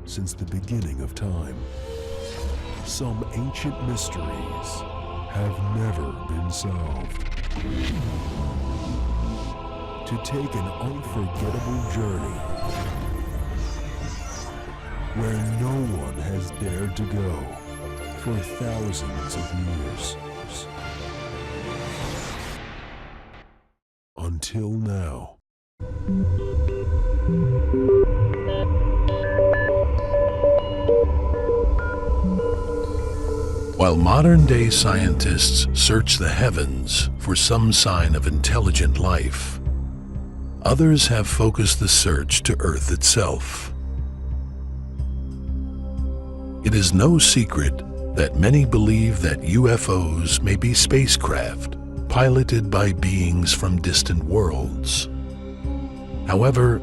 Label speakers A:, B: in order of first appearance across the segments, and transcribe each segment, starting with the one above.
A: since the beginning of time. Some ancient mysteries have never been solved. To take an unforgettable journey where no one has dared to go for thousands of years. Until now. While modern-day scientists search the heavens for some sign of intelligent life, others have focused the search to Earth itself. It is no secret that many believe that UFOs may be spacecraft piloted by beings from distant worlds. However,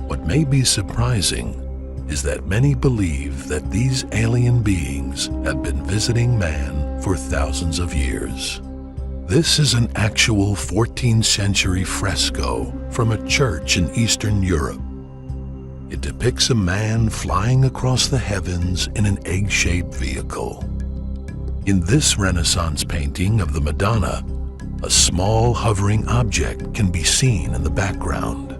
A: what may be surprising is that many believe that these alien beings have been visiting man for thousands of years. This is an actual 14th century fresco from a church in Eastern Europe. It depicts a man flying across the heavens in an egg-shaped vehicle. In this Renaissance painting of the Madonna, a small hovering object can be seen in the background.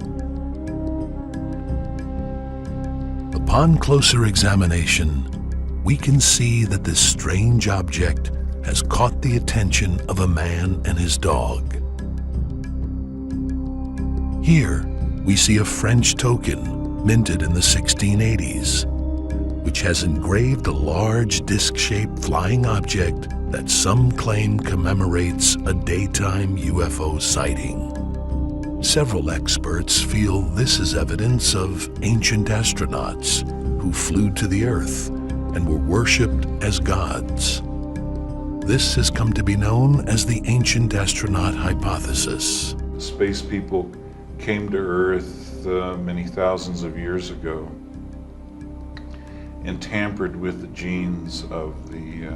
A: Upon closer examination, we can see that this strange object has caught the attention of a man and his dog. Here, we see a French token minted in the 1680s, which has engraved a large disc-shaped flying object that some claim commemorates a daytime UFO sighting. Several experts feel this is evidence of ancient astronauts who flew to the Earth and were worshipped as gods. This has come to be known as the Ancient Astronaut hypothesis.
B: Space people came to Earth many thousands of years ago and tampered with the genes of the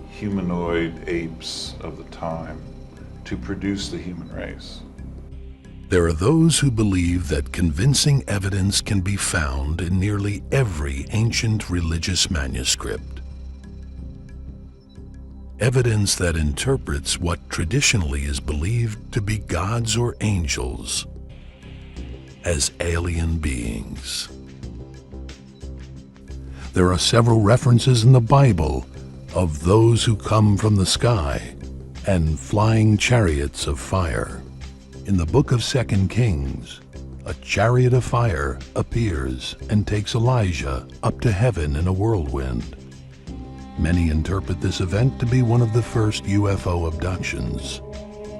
B: humanoid apes of the time to produce the human race.
A: There are those who believe that convincing evidence can be found in nearly every ancient religious manuscript. Evidence that interprets what traditionally is believed to be gods or angels as alien beings. There are several references in the Bible of those who come from the sky and flying chariots of fire. In the book of 2 Kings, a chariot of fire appears and takes Elijah up to heaven in a whirlwind. Many interpret this event to be one of the first UFO abductions.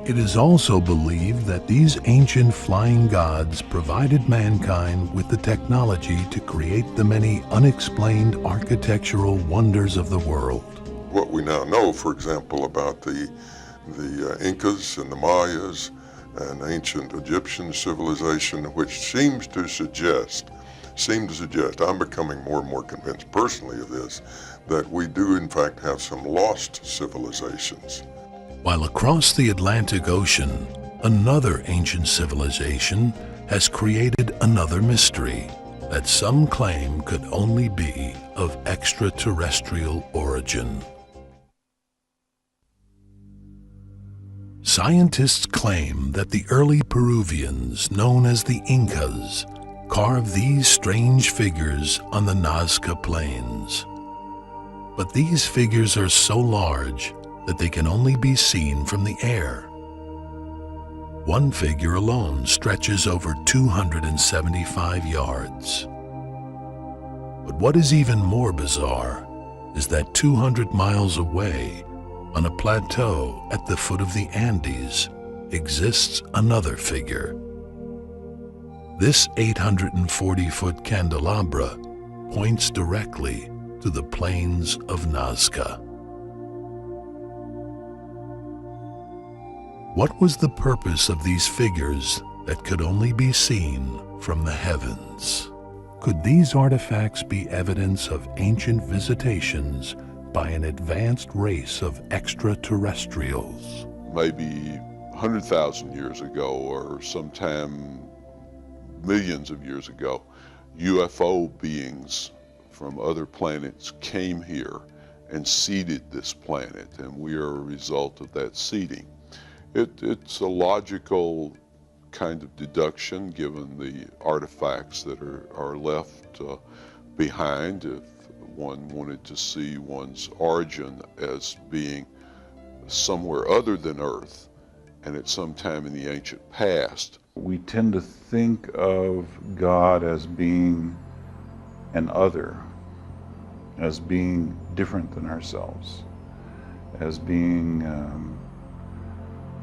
A: It is also believed that these ancient flying gods provided mankind with the technology to create the many unexplained architectural wonders of the world.
C: What we now know, for example, about the Incas and the Mayas and ancient Egyptian civilization, which seems to suggest, I'm becoming more and more convinced personally of this, that we do in fact have some lost civilizations.
A: While across the Atlantic Ocean, another ancient civilization has created another mystery that some claim could only be of extraterrestrial origin. Scientists claim that the early Peruvians, known as the Incas, carved these strange figures on the Nazca Plains. But these figures are so large that they can only be seen from the air. One figure alone stretches over 275 yards. But what is even more bizarre is that 200 miles away, on a plateau at the foot of the Andes, exists another figure. This 840-foot candelabra points directly to the plains of Nazca. What was the purpose of these figures that could only be seen from the heavens? Could these artifacts be evidence of ancient visitations by an advanced race of extraterrestrials?
C: Maybe 100,000 years ago or sometime millions of years ago, UFO beings from other planets came here and seeded this planet, and we are a result of that seeding. It's a logical kind of deduction given the artifacts that are left behind if one wanted to see one's origin as being somewhere other than Earth and at some time in the ancient past.
B: We tend to think of God as being an other, as being different than ourselves, as being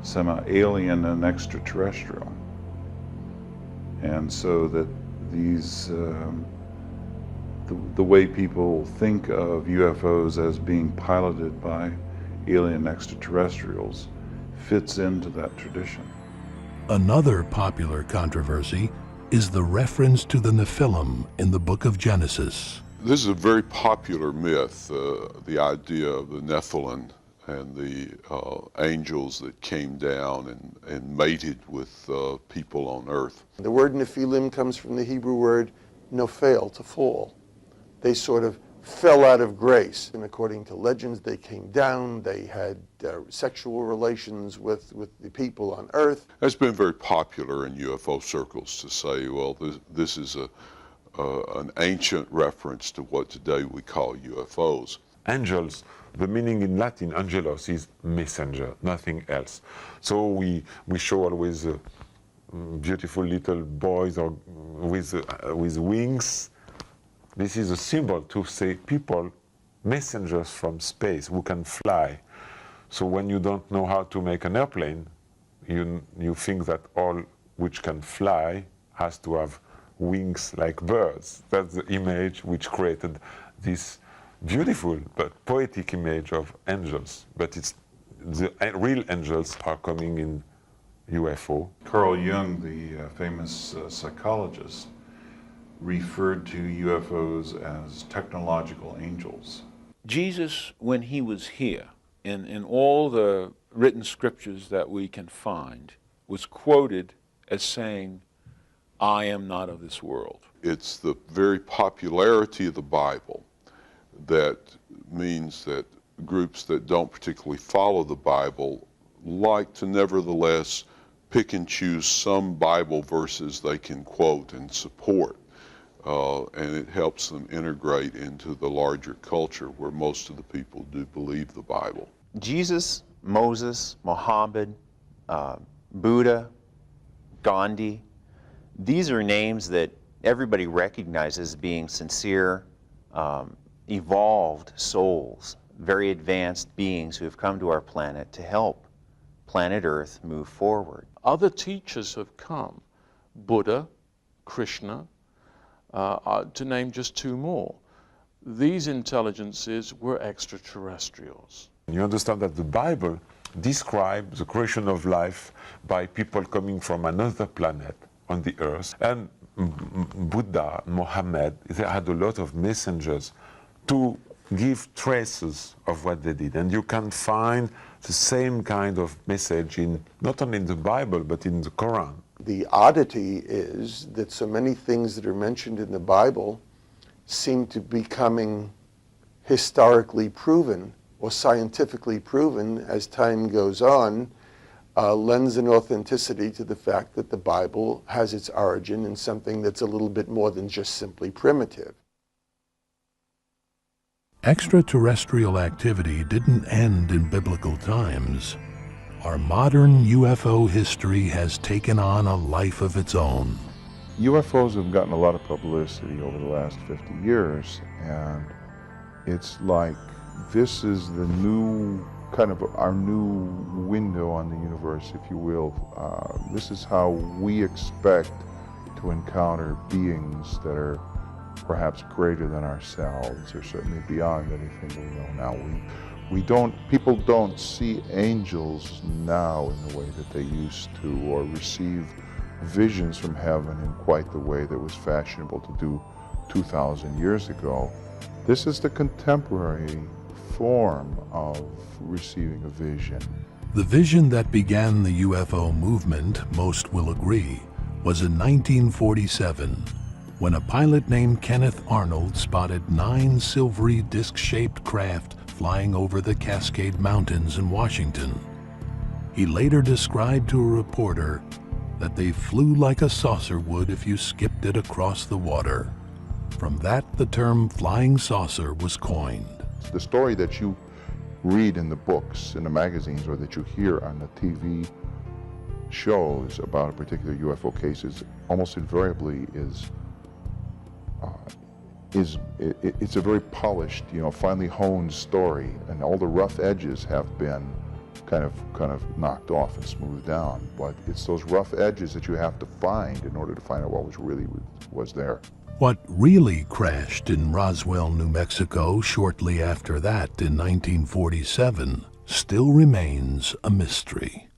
B: semi-alien and extraterrestrial. And so that these, the way people think of UFOs as being piloted by alien extraterrestrials fits into that tradition.
A: Another popular controversy is the reference to the Nephilim in the book of Genesis.
C: This is a very popular myth, the idea of the Nephilim and the angels that came down and mated with people on Earth.
D: The word Nephilim comes from the Hebrew word nophel, to fall. They sort of fell out of grace. And according to legends, they came down, they had sexual relations with the people on Earth.
C: It's been very popular in UFO circles to say, well, this is an ancient reference to what today we call UFOs.
E: Angels, the meaning in Latin, angelos, is messenger, nothing else. So we show always beautiful little boys or with wings. This is a symbol to say people, messengers from space who can fly. So when you don't know how to make an airplane, you think that all which can fly has to have wings like birds. That's the image which created this beautiful but poetic image of angels. But it's the real angels are coming in UFO.
B: Carl Jung, the famous psychologist, referred to UFOs as technological angels.
F: Jesus, when he was here, in all the written scriptures that we can find, was quoted as saying, "I am not of this world."
C: It's the very popularity of the Bible that means that groups that don't particularly follow the Bible like to nevertheless pick and choose some Bible verses they can quote and support. And it helps them integrate into the larger culture where most of the people do believe the Bible.
G: Jesus, Moses, Muhammad, Buddha, Gandhi, these are names that everybody recognizes as being sincere, evolved souls, very advanced beings who have come to our planet to help planet Earth move forward.
H: Other teachers have come, Buddha, Krishna, to name just two more. These intelligences were extraterrestrials.
E: You understand that the Bible describes the creation of life by people coming from another planet on the earth. And Buddha, Muhammad, they had a lot of messengers to give traces of what they did. And you can find the same kind of message in not only in the Bible, but in the Quran.
D: The oddity is that so many things that are mentioned in the Bible seem to be becoming historically proven or scientifically proven as time goes on, lends an authenticity to the fact that the Bible has its origin in something that's a little bit more than just simply primitive.
A: Extraterrestrial activity didn't end in biblical times. Our modern UFO history has taken on a life of its own.
I: UFOs have gotten a lot of publicity over the last 50 years, and it's like this is the new, kind of our new window on the universe, if you will. This is how we expect to encounter beings that are perhaps greater than ourselves, or certainly beyond anything we know now. People don't see angels now in the way that they used to, or receive visions from heaven in quite the way that was fashionable to do 2,000 years ago. This is the contemporary form of receiving a vision.
A: The vision that began the UFO movement, most will agree, was in 1947, when a pilot named Kenneth Arnold spotted 9 silvery disc-shaped craft flying over the Cascade Mountains in Washington. He later described to a reporter that they flew like a saucer would if you skipped it across the water. From that, the term flying saucer was coined.
I: The story that you read in the books, in the magazines, or that you hear on the TV shows about a particular UFO case is almost invariably it's a very polished, finely honed story, and all the rough edges have been kind of knocked off and smoothed down. But it's those rough edges that you have to find in order to find out what was there.
A: What really crashed in Roswell, New Mexico shortly after that in 1947 still remains a mystery.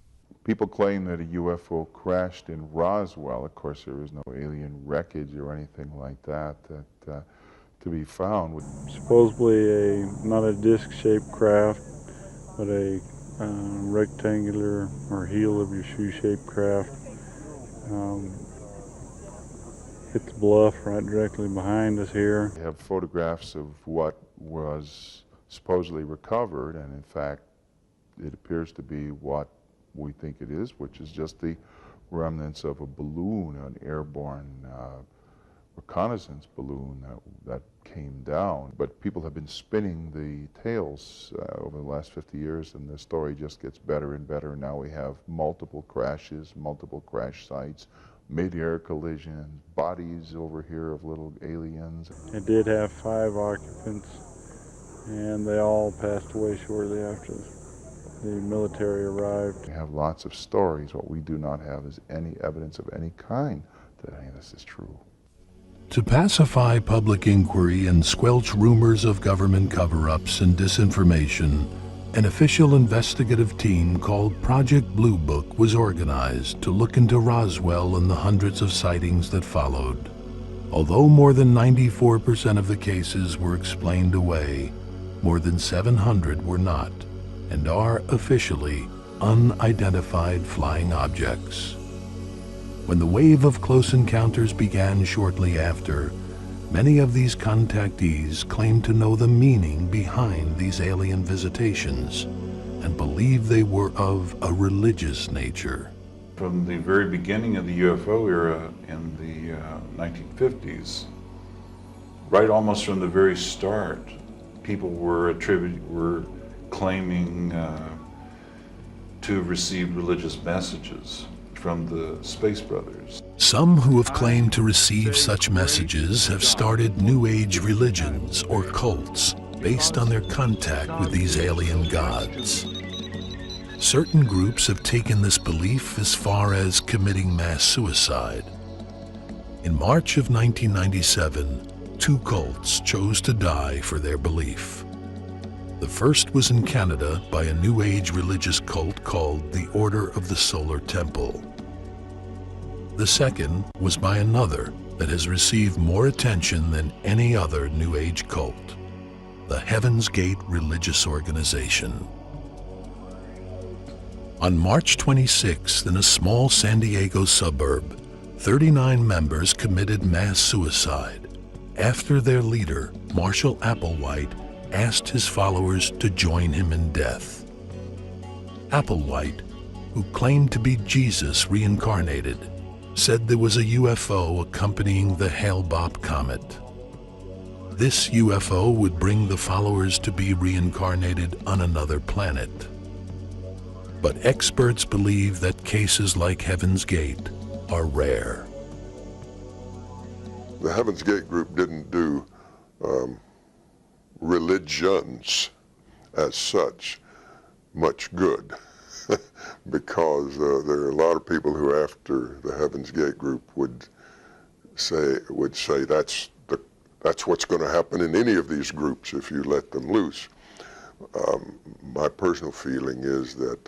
I: People claim that a UFO crashed in Roswell. Of course, there is no alien wreckage or anything like that to be found.
J: Supposedly not a disc-shaped craft, but a rectangular or heel of your shoe-shaped craft. Hit the bluff right directly behind us here.
I: We have photographs of what was supposedly recovered, and in fact, it appears to be what we think it is, which is just the remnants of a balloon, an airborne reconnaissance balloon that came down. But people have been spinning the tales over the last 50 years, and the story just gets better and better. Now we have multiple crashes, multiple crash sites, mid-air collisions, bodies over here of little aliens.
J: It did have 5 occupants, and they all passed away shortly after the military arrived.
I: We have lots of stories. What we do not have is any evidence of any kind that any of this is true.
A: To pacify public inquiry and squelch rumors of government cover-ups and disinformation, an official investigative team called Project Blue Book was organized to look into Roswell and the hundreds of sightings that followed. Although more than 94% of the cases were explained away, more than 700 were not, and are officially unidentified flying objects. When the wave of close encounters began shortly after, many of these contactees claimed to know the meaning behind these alien visitations and believed they were of a religious nature.
B: From the very beginning of the UFO era in the 1950s, right almost from the very start, people were claiming to have received religious messages from the Space Brothers.
A: Some who have claimed to receive such messages have started New Age religions or cults based on their contact with these alien gods. Certain groups have taken this belief as far as committing mass suicide. In March of 1997, 2 cults chose to die for their belief. The first was in Canada by a New Age religious cult called the Order of the Solar Temple. The second was by another that has received more attention than any other New Age cult, the Heaven's Gate religious organization. On March 26th, in a small San Diego suburb, 39 members committed mass suicide after their leader, Marshall Applewhite, asked his followers to join him in death. Applewhite, who claimed to be Jesus reincarnated, said there was a UFO accompanying the Hale-Bopp comet. This UFO would bring the followers to be reincarnated on another planet. But experts believe that cases like Heaven's Gate are rare.
C: The Heaven's Gate group didn't do religions as such much good because there are a lot of people who, after the Heaven's Gate group, would say that's what's going to happen in any of these groups if you let them loose. My personal feeling is that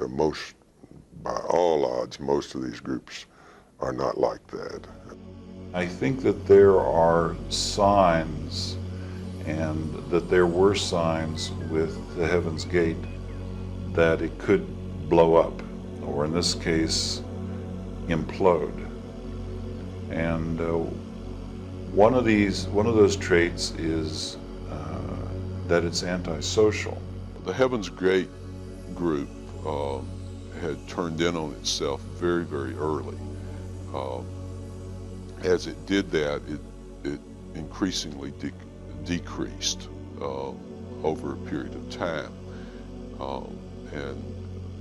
C: by all odds, most of these groups are not like that.
B: I think that there are signs, and that there were signs with the Heaven's Gate that it could blow up, or in this case, implode. And One of those traits is that it's antisocial.
C: The Heaven's Gate group had turned in on itself very, very early. As it did that, it increasingly decreased over a period of time. And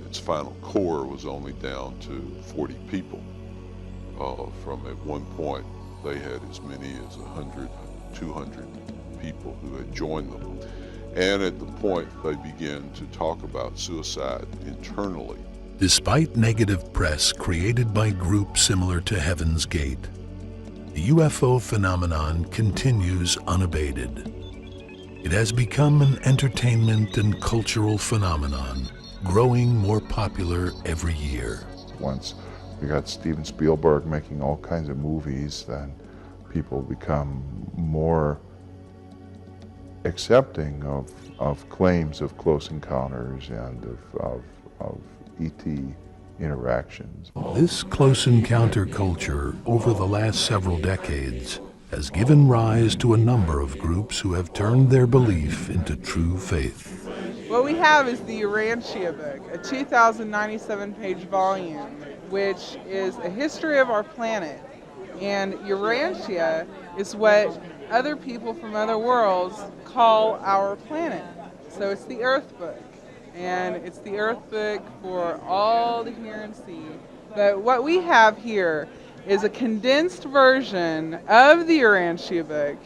C: its final core was only down to 40 people. From at one point, they had as many as 100, 200 people who had joined them. And at the point, they began to talk about suicide internally.
A: Despite negative press created by groups similar to Heaven's Gate, the UFO phenomenon continues unabated. It has become an entertainment and cultural phenomenon, growing more popular every year.
I: Once we got Steven Spielberg making all kinds of movies, then people become more accepting of claims of close encounters and of ET interactions.
A: This close encounter culture over the last several decades has given rise to a number of groups who have turned their belief into true faith.
K: What we have is the Urantia book, a 2,097-page volume, which is a history of our planet. And Urantia is what other people from other worlds call our planet. So it's the Earth book. And it's the Earth book for all to hear and see. But what we have here is a condensed version of the Urantia book,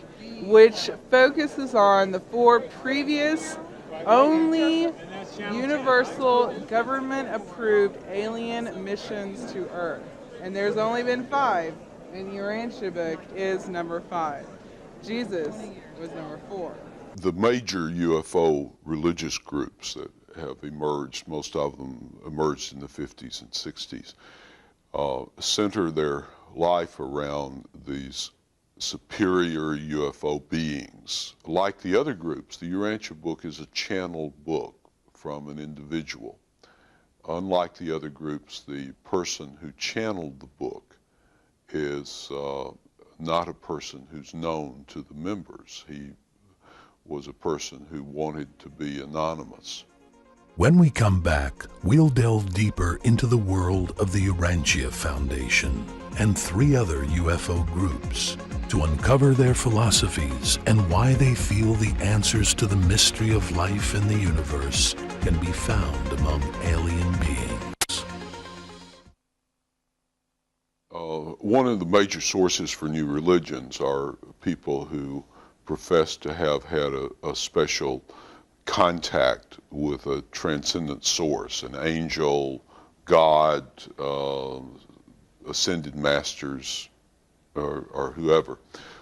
K: which focuses on the 4 previous only universal government-approved alien missions to Earth. And there's only been 5, and the Urantia book is number 5. Jesus was number 4.
C: The major UFO religious groups that have emerged, most of them emerged in the 50s and 60s, center their life around these superior UFO beings. Like the other groups, the Urantia book is a channeled book from an individual. Unlike the other groups, the person who channeled the book is not a person who's known to the members. He was a person who wanted to be anonymous.
A: When we come back, we'll delve deeper into the world of the Urantia Foundation and 3 other UFO groups to uncover their philosophies and why they feel the answers to the mystery of life in the universe can be found among alien beings.
C: One of the major sources for new religions are people who profess to have had a special contact with a transcendent source, an angel, God, ascended masters, or whoever.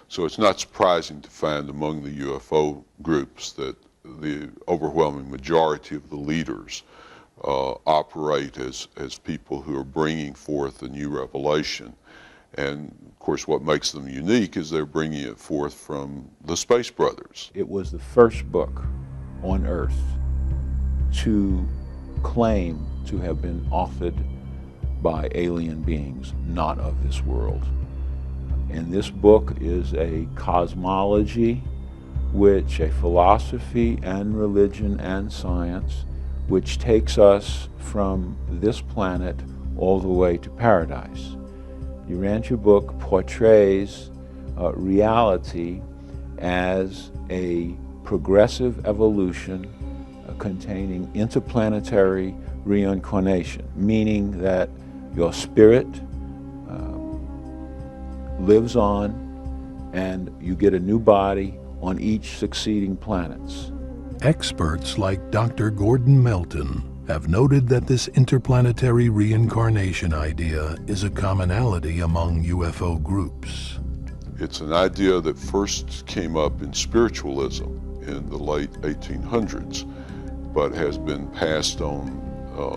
C: So it's not surprising to find among the UFO groups that the overwhelming majority of the leaders operate as people who are bringing forth a new revelation. And of course what makes them unique is they're bringing it forth from the Space Brothers.
F: It was the first book on Earth to claim to have been authored by alien beings not of this world. And this book is a cosmology, which a philosophy and religion and science, which takes us from this planet all the way to paradise. The Urantia book portrays reality as a progressive evolution containing interplanetary reincarnation, meaning that your spirit lives on and you get a new body on each succeeding planets.
A: Experts like Dr. Gordon Melton have noted that this interplanetary reincarnation idea is a commonality among UFO groups.
C: It's an idea that first came up in spiritualism in the late 1800s, but has been passed on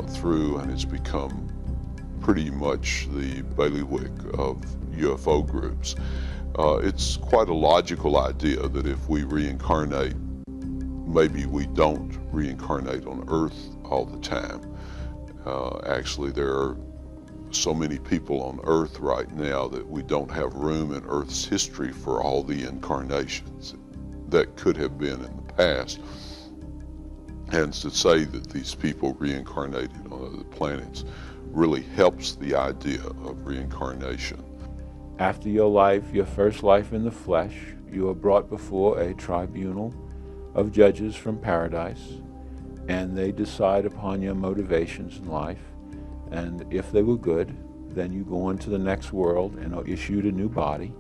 C: through, and it's become pretty much the bailiwick of UFO groups. It's quite a logical idea that if we reincarnate, maybe we don't reincarnate on Earth all the time. Actually, there are so many people on Earth right now that we don't have room in Earth's history for all the incarnations that could have been in the past. And to say that these people reincarnated on other planets really helps the idea of reincarnation.
F: After your life, your first life in the flesh, you are brought before a tribunal of judges from paradise, and they decide upon your motivations in life. And if they were good, then you go on to the next world and are issued a new body.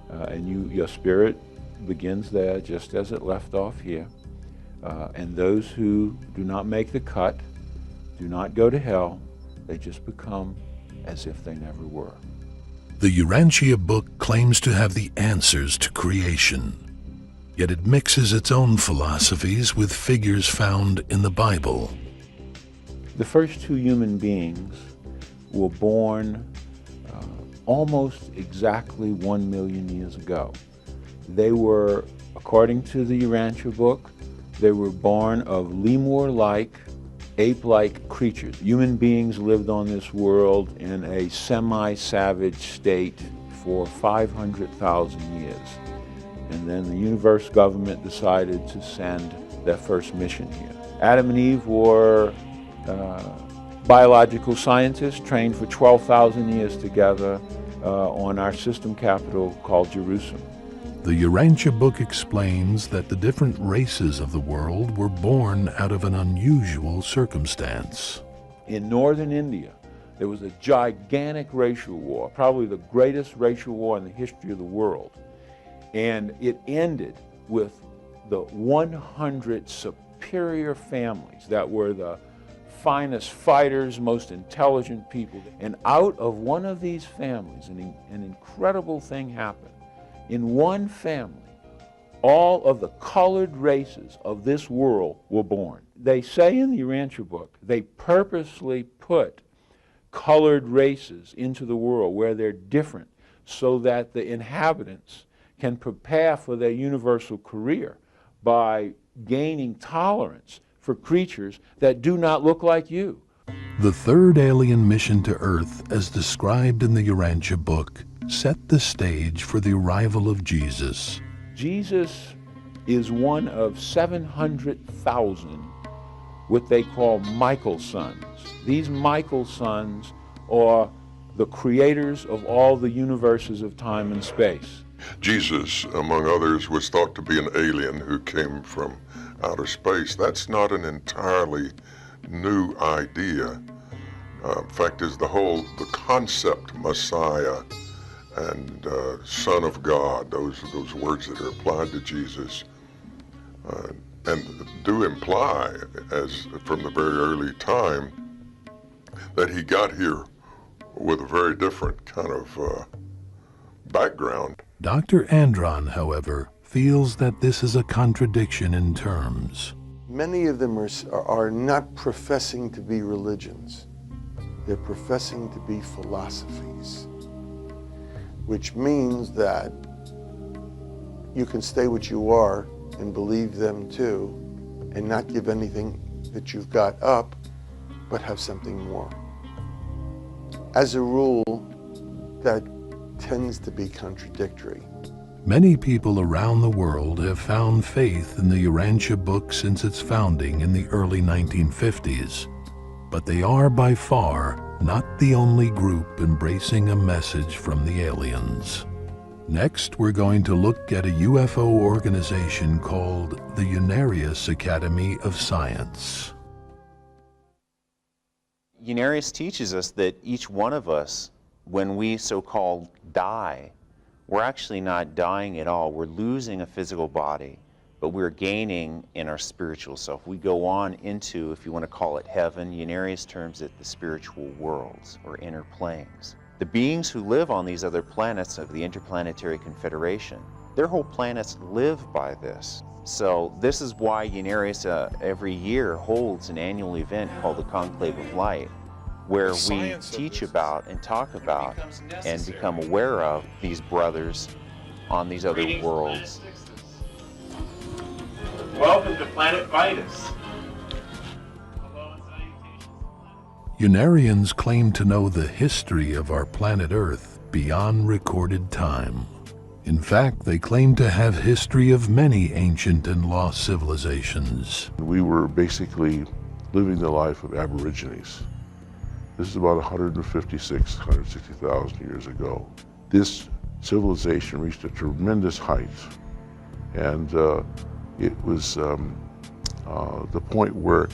F: And your spirit begins there just as it left off here. And those who do not make the cut do not go to hell. They just become as if they never were.
A: The Urantia book claims to have the answers to creation, yet it mixes its own philosophies with figures found in the Bible.
F: The first two human beings were born almost exactly 1 million years ago. They were, according to the Urantia book, they were born of lemur-like, ape-like creatures. Human beings lived on this world in a semi-savage state for 500,000 years. And then the universe government decided to send their first mission here. Adam and Eve were biological scientists trained for 12,000 years together on our system capital called Jerusalem.
A: The Urantia book explains that the different races of the world were born out of an unusual circumstance.
F: In northern India, there was a gigantic racial war, probably the greatest racial war in the history of the world. And it ended with the 100 superior families that were the finest fighters, most intelligent people. And out of one of these families, an incredible thing happened. In one family, all of the colored races of this world were born. They say in the Urantia book, they purposely put colored races into the world where they're different so that the inhabitants can prepare for their universal career by gaining tolerance for creatures that do not look like you.
A: The third alien mission to Earth, as described in the Urantia book, set the stage for the arrival of Jesus.
F: Jesus is one of 700,000 what they call Michael sons. These Michael sons are the creators of all the universes of time and space.
C: Jesus, among others, was thought to be an alien who came from outer space. That's not an entirely new idea. Fact is, the concept Messiah and Son of God, those words that are applied to Jesus, and do imply, as from the very early time, that he got here with a very different kind of background.
A: Dr. Andron, however, feels that this is a contradiction in terms.
D: Many of them are not professing to be religions. They're professing to be philosophies, which means that you can stay what you are and believe them too, and not give anything that you've got up, but have something more. As a rule, that tends to be contradictory.
A: Many people around the world have found faith in the Urantia book since its founding in the early 1950s, but they are by far not the only group embracing a message from the aliens. Next, we're going to look at a UFO organization called the Unarius Academy of Science.
G: Unarius teaches us that each one of us, when we so-called die, we're actually not dying at all. We're losing a physical body, but we're gaining in our spiritual self. We go on into, if you want to call it heaven, Unarius terms it the spiritual worlds or inner planes. The beings who live on these other planets of the Interplanetary Confederation, their whole planets live by this. So this is why Unarius every year holds an annual event called the Conclave of Light, where we teach about and talk about and become aware of these brothers on these other worlds.
L: Welcome to Planet Vitus.
A: Unarians claim to know the history of our planet Earth beyond recorded time. In fact, they claim to have history of many ancient and lost civilizations.
B: We were basically living the life of Aborigines. This is about 156,000 years ago. This civilization reached a tremendous height, and it was the point where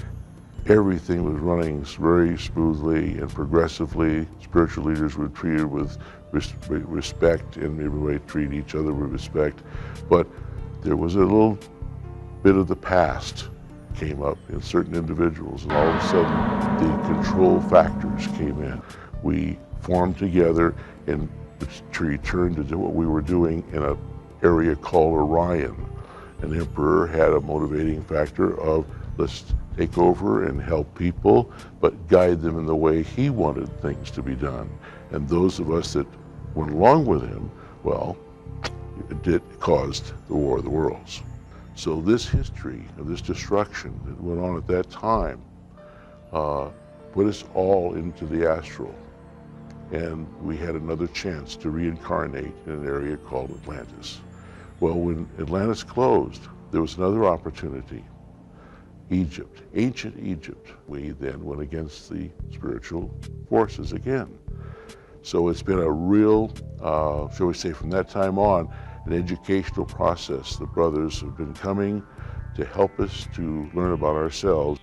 B: everything was running very smoothly and progressively. Spiritual leaders were treated with respect, and everybody treated each other with respect. But there was a little bit of the past came up in certain individuals, and all of a sudden the control factors came in. We formed together and returned to do what we were doing in an area called Orion. An emperor had a motivating factor of, let's take over and help people, but guide them in the way he wanted things to be done. And those of us that went along with him, well, it caused the War of the Worlds. So this history of this destruction that went on at that time put us all into the astral. And we had another chance to reincarnate in an area called Atlantis. Well, when Atlantis closed, there was another opportunity. Egypt, ancient Egypt. We then went against the spiritual forces again. So it's been a real, shall we say, from that time on, an educational process. The brothers have been coming to help us to learn about ourselves.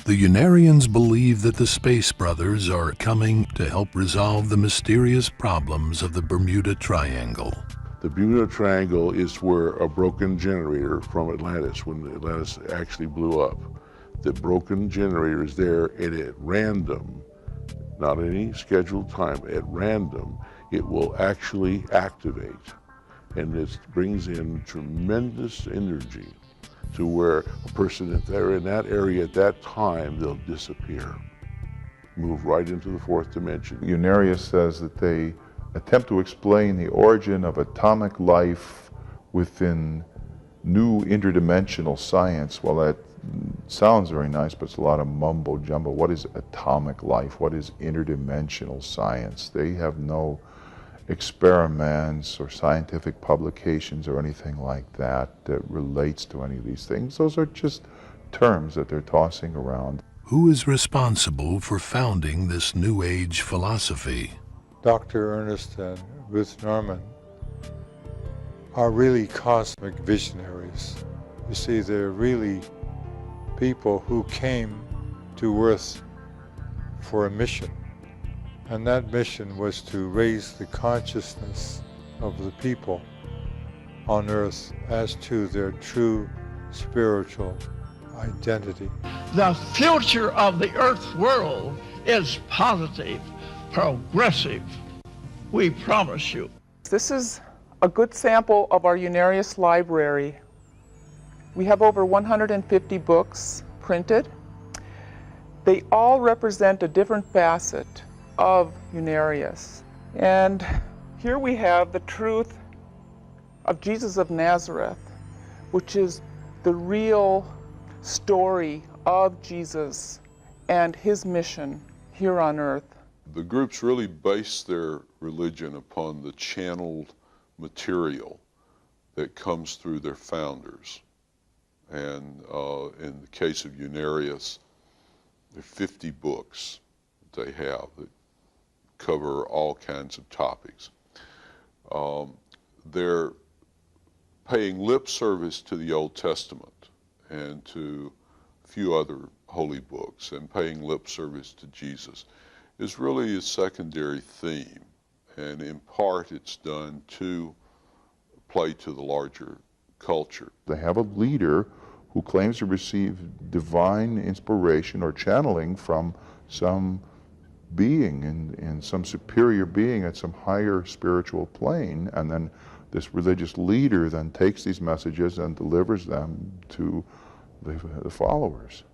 A: The Unarians believe that the Space Brothers are coming to help resolve the mysterious problems of the Bermuda Triangle.
B: The Bermuda Triangle is where a broken generator from Atlantis, when Atlantis actually blew up, the broken generator is there, and at random, not any scheduled time, at random, it will actually activate. And it brings in tremendous energy to where a person, if they're in that area at that time, they'll disappear, move right into the fourth dimension.
I: Unarius says that they attempt to explain the origin of atomic life within new interdimensional science. Well, that sounds very nice, but it's a lot of mumbo jumbo. What is atomic life? What is interdimensional science? They have no experiments or scientific publications or anything like that that relates to any of these things. Those are just terms that they're tossing around.
A: Who is responsible for founding this New Age philosophy?
L: Dr. Ernest and Ruth Norman are really cosmic visionaries. You see, they're really people who came to Earth for a mission. And that mission was to raise the consciousness of the people on Earth as to their true spiritual identity.
M: The future of the Earth world is positive, progressive. We promise you.
K: This is a good sample of our Unarius library. We have over 150 books printed. They all represent a different facet of Unarius. And here we have the truth of Jesus of Nazareth, which is the real story of Jesus and his mission here on earth.
C: The groups really base their religion upon the channeled material that comes through their founders. And in the case of Unarius, there are 50 books that they have that cover all kinds of topics. They're paying lip service to the Old Testament and to a few other holy books, and paying lip service to Jesus is really a secondary theme, and in part it's done to play to the larger culture.
I: They have a leader who claims to receive divine inspiration or channeling from some being in some superior being at some higher spiritual plane, and then this religious leader then takes these messages and delivers them to the followers.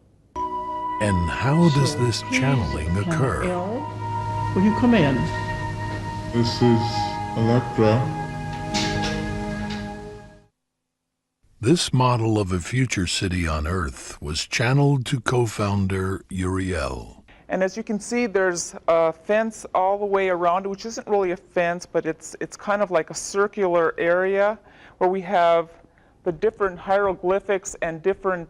A: And how does this channeling occur?
M: Will you come in?
N: This is Electra.
A: This model of a future city on Earth was channeled to co-founder Uriel.
O: And as you can see, there's a fence all the way around, which isn't really a fence, but it's kind of like a circular area where we have the different hieroglyphics and different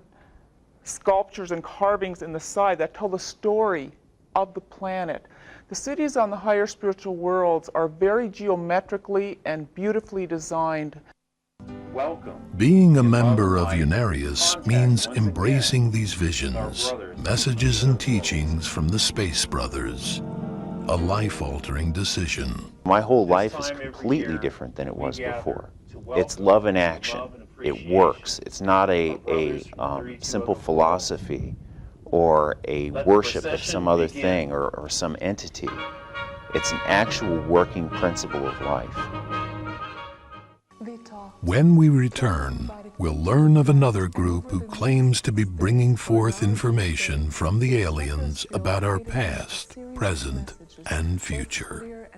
O: sculptures and carvings in the side that tell the story of the planet. The cities on the higher spiritual worlds are very geometrically and beautifully designed.
G: Welcome.
A: Being a member of Unarius means embracing these visions, messages and teachings from the Space Brothers. A life-altering decision.
G: My whole life is completely different than it was before. It's love in action. It works. It's not a simple philosophy or a worship of some other thing or some entity. It's an actual working principle of life.
A: When we return, we'll learn of another group who claims to be bringing forth information from the aliens about our past, present, and future.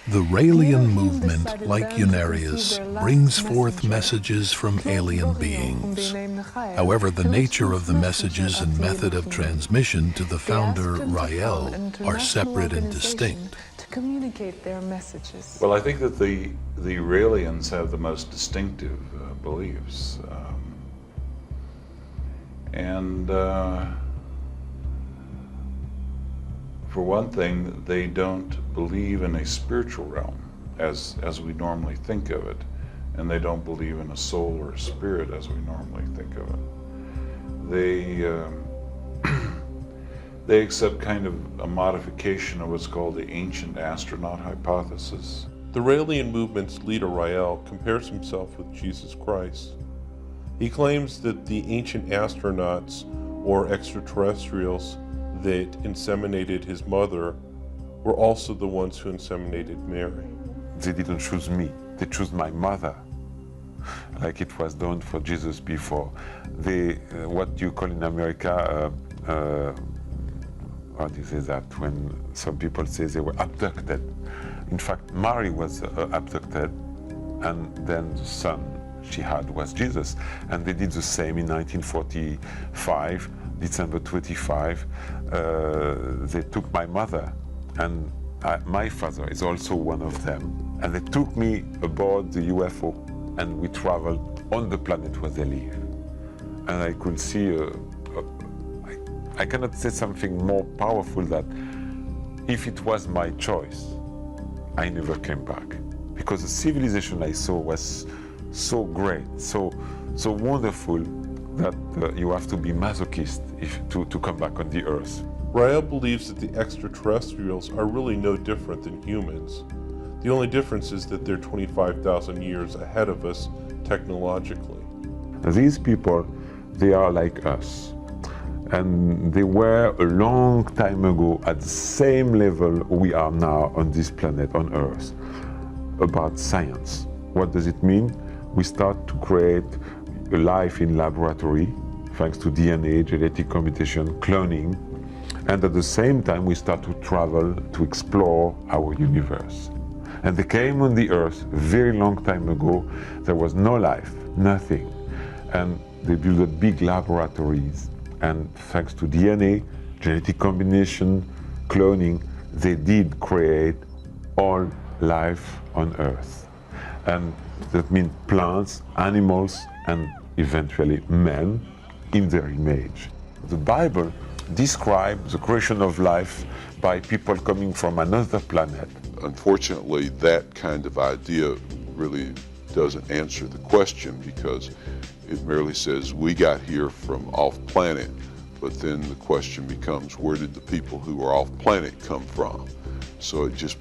A: The Raelian movement, like Unarius, brings forth messages from alien beings. However, the nature of the messages and method of transmission to the founder, Rael, are separate and distinct.
P: Communicate their messages.
B: Well, I think that the Raelians have the most distinctive beliefs. For one thing, they don't believe in a spiritual realm as we normally think of it, and they don't believe in a soul or a spirit as we normally think of it. They accept kind of a modification of what's called the Ancient Astronaut hypothesis.
Q: The Raelian movement's leader, Rael, compares himself with Jesus Christ. He claims that the ancient astronauts, or extraterrestrials, that inseminated his mother were also the ones who inseminated Mary.
E: They didn't choose me, they chose my mother, like it was done for Jesus before. They, what you call in America, how do you say that, when some people say they were abducted. In fact, Mary was abducted, and then the son she had was Jesus. And they did the same in 1945, December 25. They took my mother, and my father is also one of them. And they took me aboard the UFO, and we traveled on the planet where they live. And I could see I cannot say something more powerful that if it was my choice, I never came back. Because the civilization I saw was so great, so wonderful, that you have to be masochist to come back on the Earth.
Q: Rael believes that the extraterrestrials are really no different than humans. The only difference is that they're 25,000 years ahead of us technologically.
E: These people, they are like us. And they were a long time ago at the same level we are now on this planet, on Earth, about science. What does it mean? We start to create a life in laboratory, thanks to DNA, genetic computation, cloning, and at the same time we start to travel to explore our universe. And they came on the Earth a very long time ago. There was no life, nothing. And they built big laboratories. And thanks to DNA, genetic combination, cloning, they did create all life on Earth. And that means plants, animals, and eventually men in their image. The Bible describes the creation of life by people coming from another planet.
C: Unfortunately, that kind of idea really doesn't answer the question, because it merely says we got here from off planet, but then the question becomes, where did the people who are off planet come from? So it just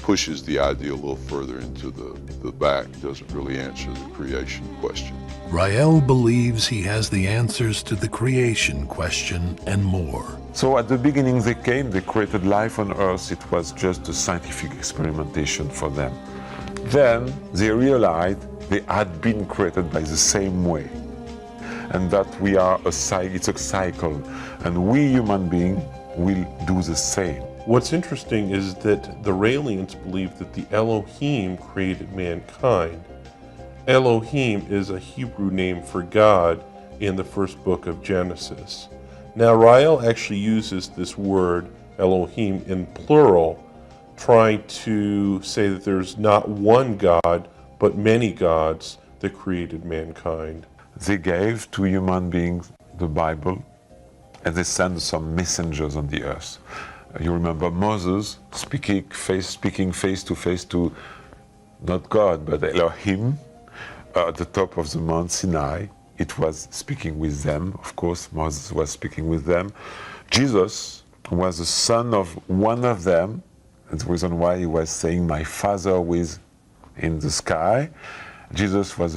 C: pushes the idea a little further into the back, doesn't really answer the creation question.
A: Rael believes he has the answers to the creation question and more.
E: So at the beginning they came, they created life on Earth. It was just a scientific experimentation for them. Then they realized they had been created by the same way, and that we are it's a cycle, and we human beings will do the same.
Q: What's interesting is that the Raelians believe that the Elohim created mankind. Elohim is a Hebrew name for God, in the first book of Genesis. Now, Rael actually uses this word, Elohim, in plural, trying to say that there's not one God, but many gods that created mankind.
E: They gave to human beings the Bible, and they sent some messengers on the earth. You remember Moses speaking face to face to not God, but Elohim at the top of the Mount Sinai. It was speaking with them. Of course, Moses was speaking with them. Jesus was the son of one of them. That's the reason why he was saying, "My Father who is in the sky." Jesus was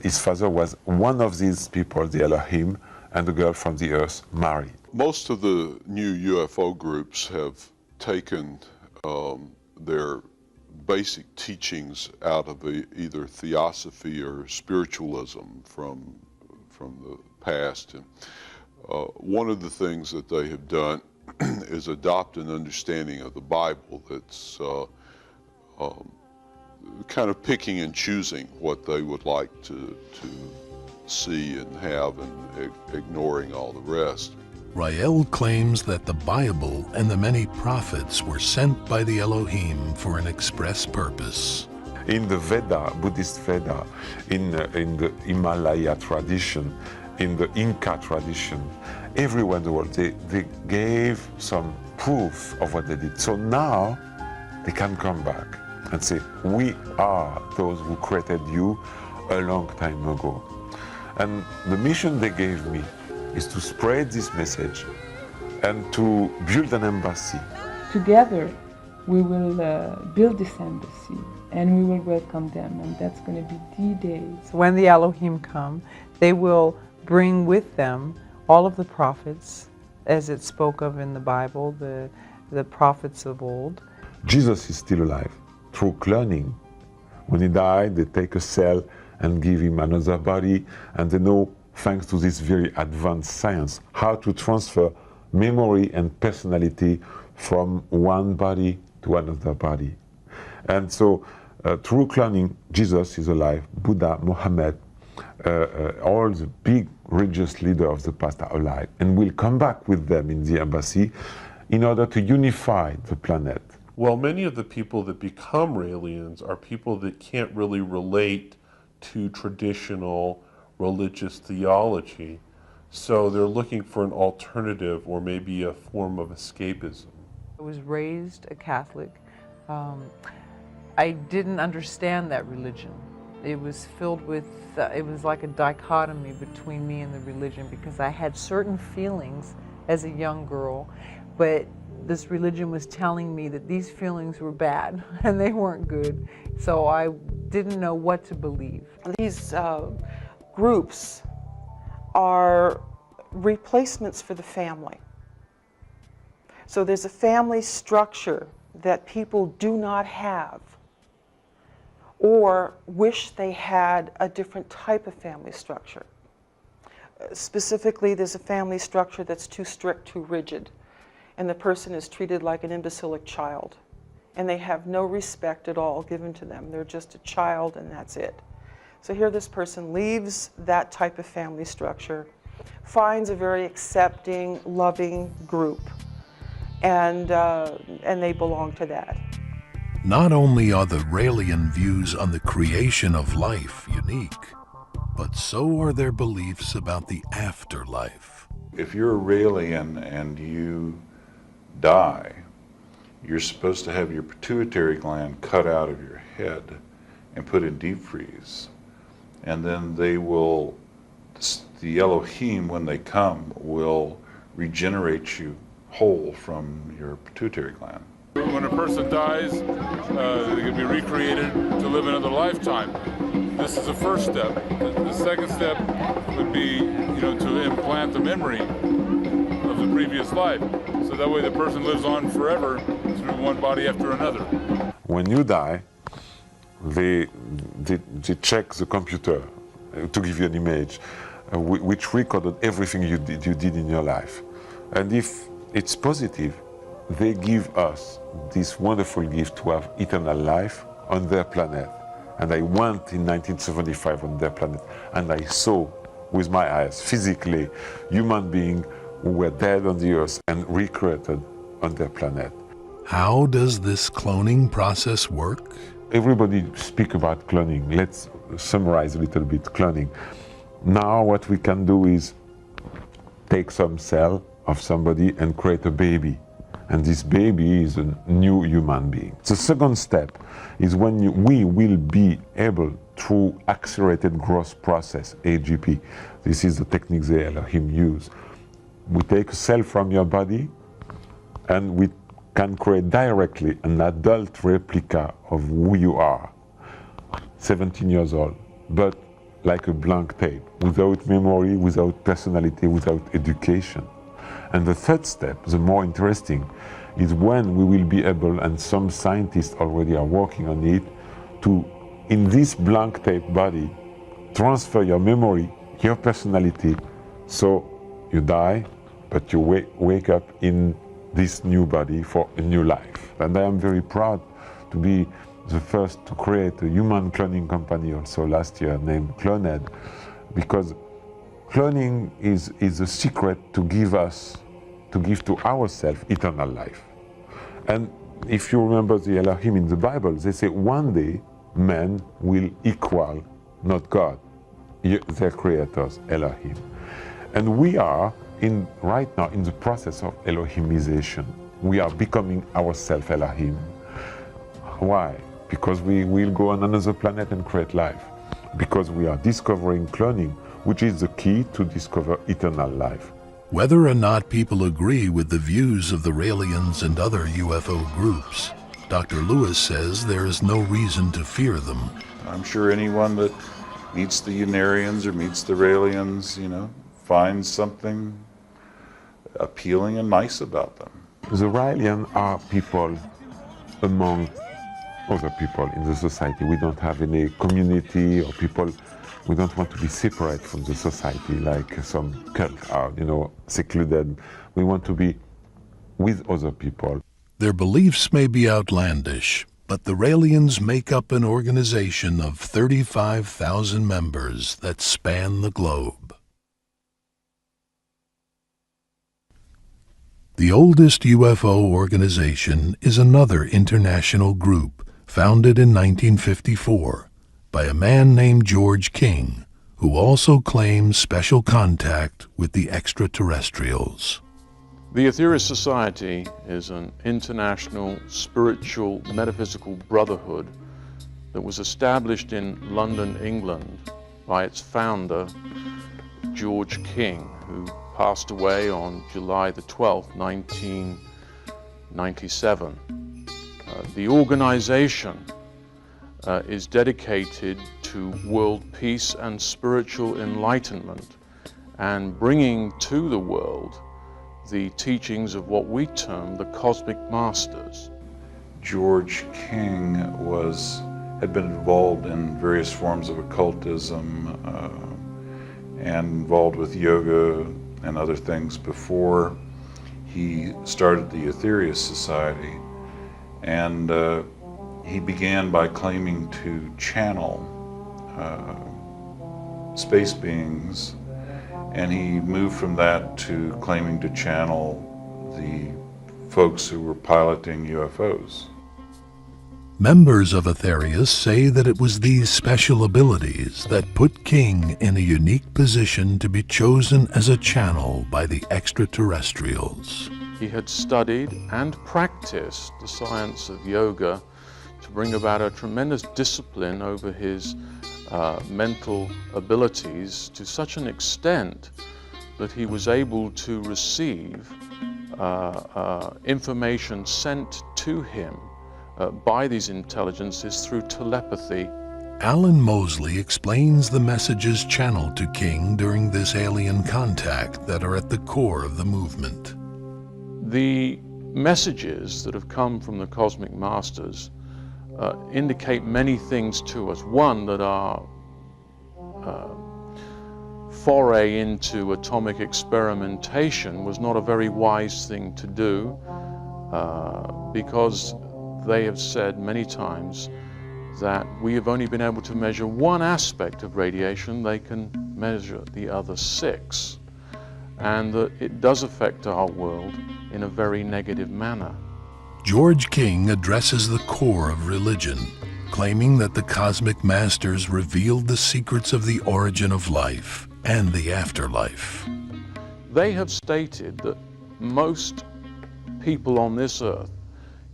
E: his father was one of these people, the Elohim, and the girl from the earth, Mary.
C: Most of the new UFO groups have taken their basic teachings out of either theosophy or spiritualism from the past. And one of the things that they have done is adopt an understanding of the Bible that's kind of picking and choosing what they would like to see and have, and ignoring all the rest.
A: Rael claims that the Bible and the many prophets were sent by the Elohim for an express purpose.
E: In the Veda, Buddhist Veda, in the Himalaya tradition, in the Inca tradition, everywhere in the world, they gave some proof of what they did. So now they can come back and say, "We are those who created you a long time ago." And the mission they gave me is to spread this message and to build an embassy.
P: Together, we will build this embassy and we will welcome them, and that's going to be the day.
R: When the Elohim come, they will bring with them all of the prophets, as it spoke of in the Bible, the prophets of old.
E: Jesus is still alive through cloning. When he died, they take a cell and give him another body, and they know, thanks to this very advanced science, how to transfer memory and personality from one body to another body. And so through cloning, Jesus is alive, Buddha, Muhammad, all the big religious leaders of the past are alive, and we'll come back with them in the embassy in order to unify the planet.
Q: Well, many of the people that become Raelians are people that can't really relate to traditional religious theology, so they're looking for an alternative or maybe a form of escapism.
R: I was raised a Catholic. I didn't understand that religion. It was filled with, it was like a dichotomy between me and the religion, because I had certain feelings as a young girl, but this religion was telling me that these feelings were bad and they weren't good, so I didn't know what to believe.
S: These groups are replacements for the family. So there's a family structure that people do not have, or wish they had a different type of family structure. Specifically, there's a family structure that's too strict, too rigid, and the person is treated like an imbecilic child, and they have no respect at all given to them. They're just a child, and that's it. So here this person leaves that type of family structure, finds a very accepting, loving group, and they belong to that.
A: Not only are the Raelian views on the creation of life unique, but so are their beliefs about the afterlife.
B: If you're a Raelian and you die, you're supposed to have your pituitary gland cut out of your head and put in deep freeze. And then they will, the Elohim, when they come, will regenerate you whole from your pituitary gland.
T: When a person dies, they can be recreated to live another lifetime. This is the first step. The second step would be, to implant the memory of the previous life, so that way the person lives on forever through one body after another.
E: When you die, they check the computer to give you an image, which recorded everything you did in your life. And if it's positive, they give us this wonderful gift to have eternal life on their planet. And I went in 1975 on their planet, and I saw with my eyes, physically, human beings who were dead on the earth and recreated on their planet.
A: How does this cloning process work?
E: Everybody speak about cloning. Let's summarize a little bit cloning. Now what we can do is take some cell of somebody and create a baby. And this baby is a new human being. The second step is when we will be able, through accelerated growth process, AGP, this is the technique the Elohim use. We take a cell from your body and we can create directly an adult replica of who you are, 17 years old, but like a blank tape, without memory, without personality, without education. And the third step, the more interesting, is when we will be able, and some scientists already are working on it, to, in this blank tape body, transfer your memory, your personality, so you die, but you wake up in this new body for a new life. And I am very proud to be the first to create a human cloning company also last year named Cloned, because cloning is a secret to give to ourselves eternal life. And if you remember the Elohim in the Bible, they say one day man will equal not God, their creators, Elohim. And we are right now in the process of Elohimization. We are becoming ourselves Elohim. Why? Because we will go on another planet and create life. Because we are discovering cloning, which is the key to discover eternal life.
A: Whether or not people agree with the views of the Raelians and other UFO groups, Dr. Lewis says there is no reason to fear them.
B: I'm sure anyone that meets the Unarians or meets the Raelians, finds something appealing and nice about them.
E: The Raelians are people among other people in the society. We don't have any community or people. We don't want to be separate from the society like some cults are, secluded. We want to be with other people.
A: Their beliefs may be outlandish, but the Raelians make up an organization of 35,000 members that span the globe. The oldest UFO organization is another international group founded in 1954 by a man named George King, who also claims special contact with the extraterrestrials.
H: The Aetherius Society is an international spiritual metaphysical brotherhood that was established in London, England by its founder, George King, who passed away on July the 12th, 1997. The organization is dedicated to world peace and spiritual enlightenment and bringing to the world the teachings of what we term the cosmic masters.
B: George King had been involved in various forms of occultism and involved with yoga and other things before he started the Aetherius Society. And he began by claiming to channel space beings, and he moved from that to claiming to channel the folks who were piloting UFOs.
A: Members of Aetherius say that it was these special abilities that put King in a unique position to be chosen as a channel by the extraterrestrials.
H: He had studied and practiced the science of yoga to bring about a tremendous discipline over his mental abilities to such an extent that he was able to receive information sent to him by these intelligences through telepathy.
A: Alan Mosley explains the messages channeled to King during this alien contact that are at the core of the movement.
H: The messages that have come from the cosmic masters indicate many things to us. One, that our foray into atomic experimentation was not a very wise thing to do, because they have said many times that we have only been able to measure one aspect of radiation. They can measure the other 6, and that it does affect our world in a very negative manner.
A: George King addresses the core of religion, claiming that the cosmic masters revealed the secrets of the origin of life and the afterlife.
H: They have stated that most people on this earth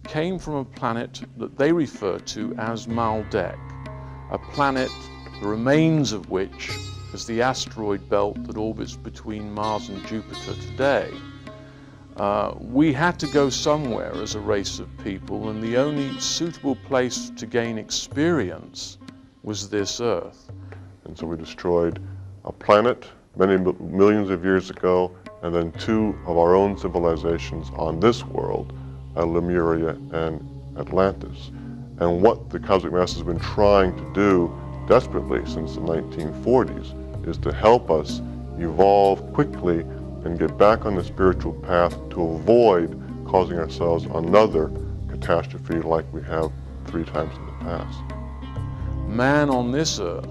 H: came from a planet that they refer to as Maldek, a planet the remains of which is the asteroid belt that orbits between Mars and Jupiter today. We had to go somewhere as a race of people, and the only suitable place to gain experience was this Earth.
C: And so we destroyed a planet many millions of years ago, and then 2 of our own civilizations on this world, Lemuria and Atlantis. And what the Cosmic Masters have been trying to do desperately since the 1940s is to help us evolve quickly and get back on the spiritual path to avoid causing ourselves another catastrophe like we have 3 times in the past.
H: Man on this earth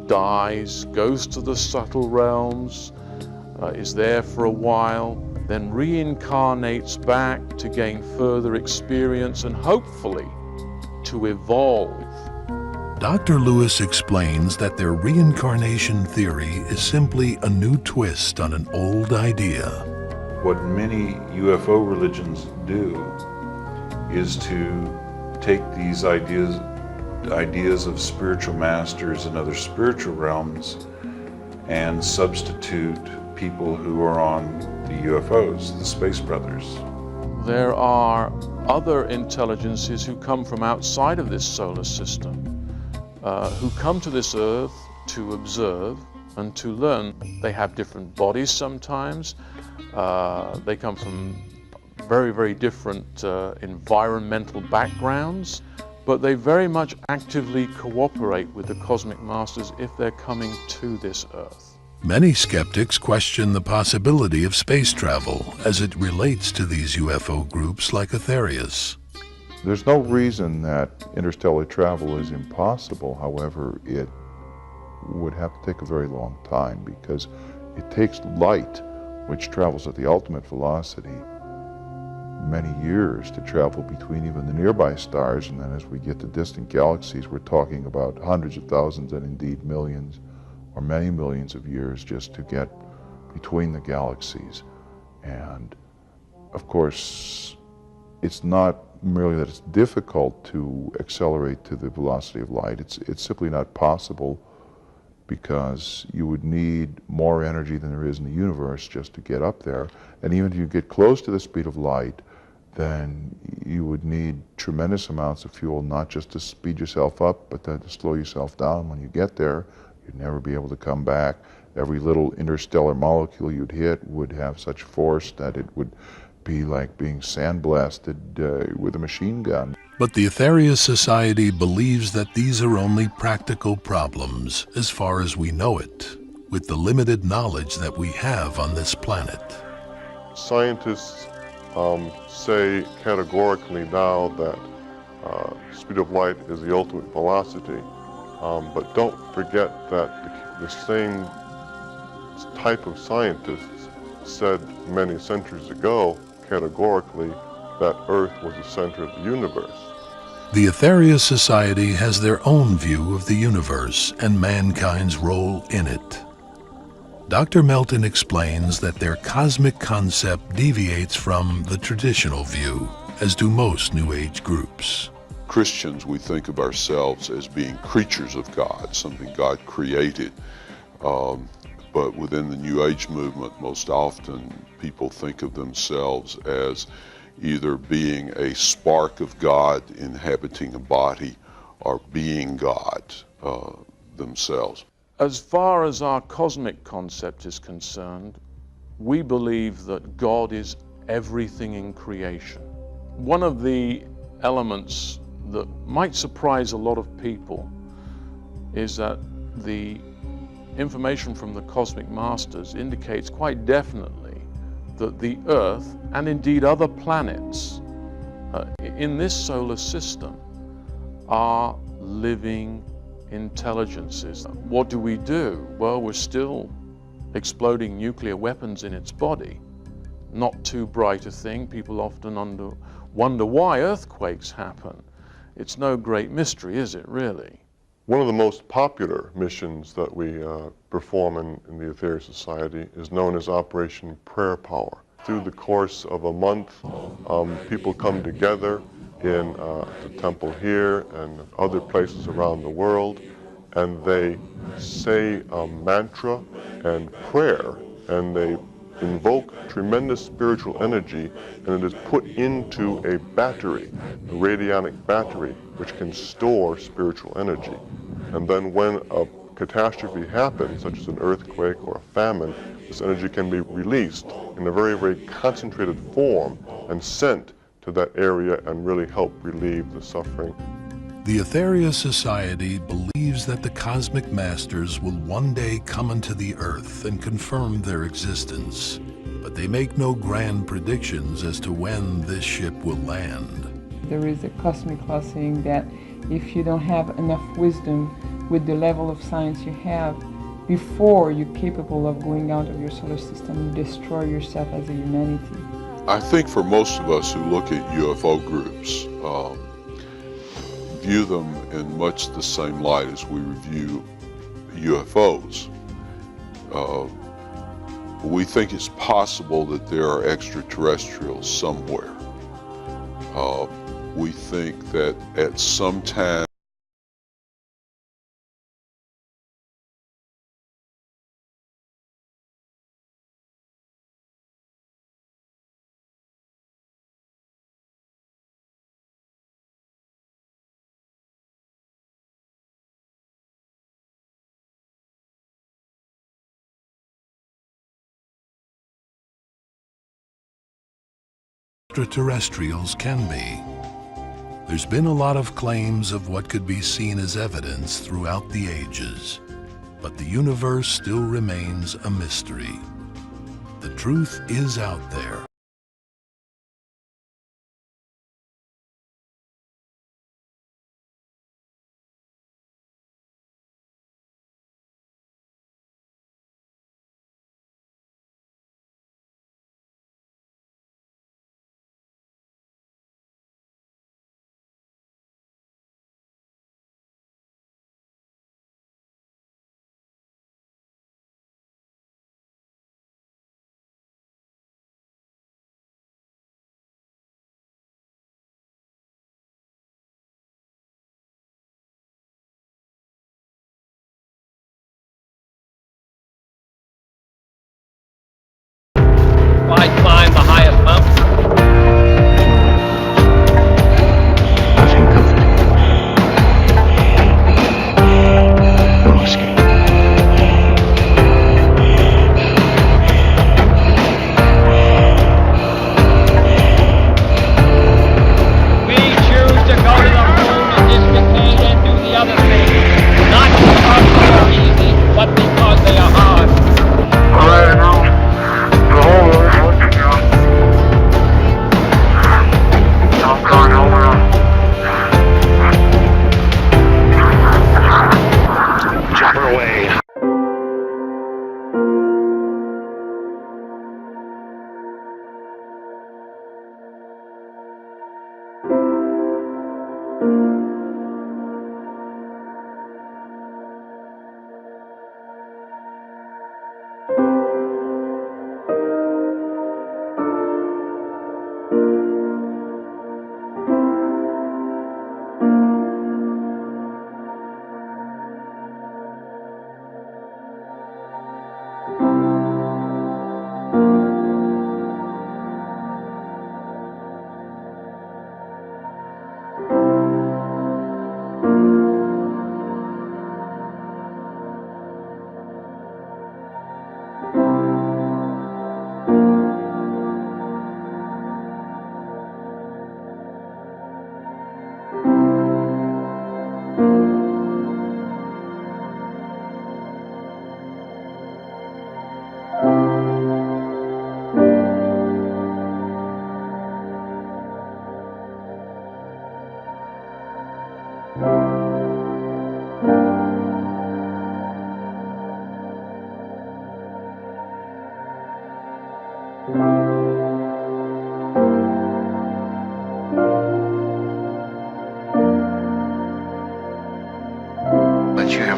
H: dies, goes to the subtle realms, is there for a while, then reincarnates back to gain further experience and hopefully to evolve.
A: Dr. Lewis explains that their reincarnation theory is simply a new twist on an old idea.
B: What many UFO religions do is to take these ideas of spiritual masters and other spiritual realms and substitute people who are on the UFOs, the Space Brothers.
H: There are other intelligences who come from outside of this solar system, who come to this Earth to observe and to learn. They have different bodies sometimes. They come from very, very different environmental backgrounds, but they very much actively cooperate with the Cosmic Masters if they're coming to this Earth.
A: Many skeptics question the possibility of space travel as it relates to these UFO groups like Aetherius.
I: There's no reason that interstellar travel is impossible. However, it would have to take a very long time because it takes light, which travels at the ultimate velocity, many years to travel between even the nearby stars, and then as we get to distant galaxies, we're talking about hundreds of thousands and indeed millions or many millions of years just to get between the galaxies. And of course, it's not merely that it's difficult to accelerate to the velocity of light, it's simply not possible because you would need more energy than there is in the universe just to get up there. And even if you get close to the speed of light, then you would need tremendous amounts of fuel, not just to speed yourself up, but then to slow yourself down when you get there. You'd never be able to come back. Every little interstellar molecule you'd hit would have such force that it would be like being sandblasted with a machine gun.
A: But the Aetherius Society believes that these are only practical problems as far as we know it, with the limited knowledge that we have on this planet.
C: Scientists say categorically now that speed of light is the ultimate velocity, but don't forget that the same type of scientists said many centuries ago categorically that Earth was the center of the universe.
A: The Aetherius Society has their own view of the universe and mankind's role in it. Dr. Melton explains that their cosmic concept deviates from the traditional view, as do most New Age groups.
C: Christians, we think of ourselves as being creatures of God, something God created. But within the New Age movement, most often people think of themselves as either being a spark of God inhabiting a body or being God themselves.
H: As far as our cosmic concept is concerned, we believe that God is everything in creation. One of the elements that might surprise a lot of people is that the information from the Cosmic Masters indicates quite definitely that the Earth, and indeed other planets in this solar system, are living intelligences. What do? Well, we're still exploding nuclear weapons in its body. Not too bright a thing. People often wonder why earthquakes happen. It's no great mystery, is it, really?
C: One of the most popular missions that we perform in the Aetherius Society is known as Operation Prayer Power. Through the course of a month, people come together in the temple here and other places around the world, and they say a mantra and prayer, and they invoke tremendous spiritual energy, and it is put into a battery, a radionic battery, which can store spiritual energy. And then when a catastrophe happens, such as an earthquake or a famine, this energy can be released in a very, very concentrated form and sent to that area and really help relieve the suffering.
A: The Aetherius Society believes that the cosmic masters will one day come into the earth and confirm their existence, but they make no grand predictions as to when this ship will land.
P: There is a cosmic law saying that if you don't have enough wisdom with the level of science you have, before you're capable of going out of your solar system, you destroy yourself as a humanity.
F: I think for most of us who look at UFO groups, view them in much the same light as we review UFOs. We think it's possible that there are extraterrestrials somewhere. We think that at some time
A: Extraterrestrials can be. There's been a lot of claims of what could be seen as evidence throughout the ages, but the universe still remains a mystery. The truth is out there.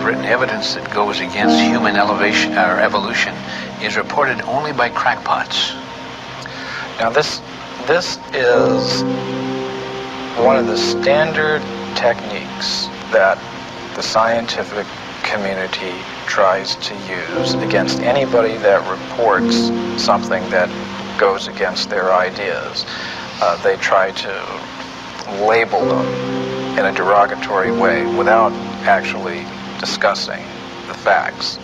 U: written evidence that goes against human evolution is reported only by crackpots.
V: Now this is one of the standard techniques that the scientific community tries to use against anybody that reports something that goes against their ideas. They try to label them in a derogatory way without actually discussing the facts.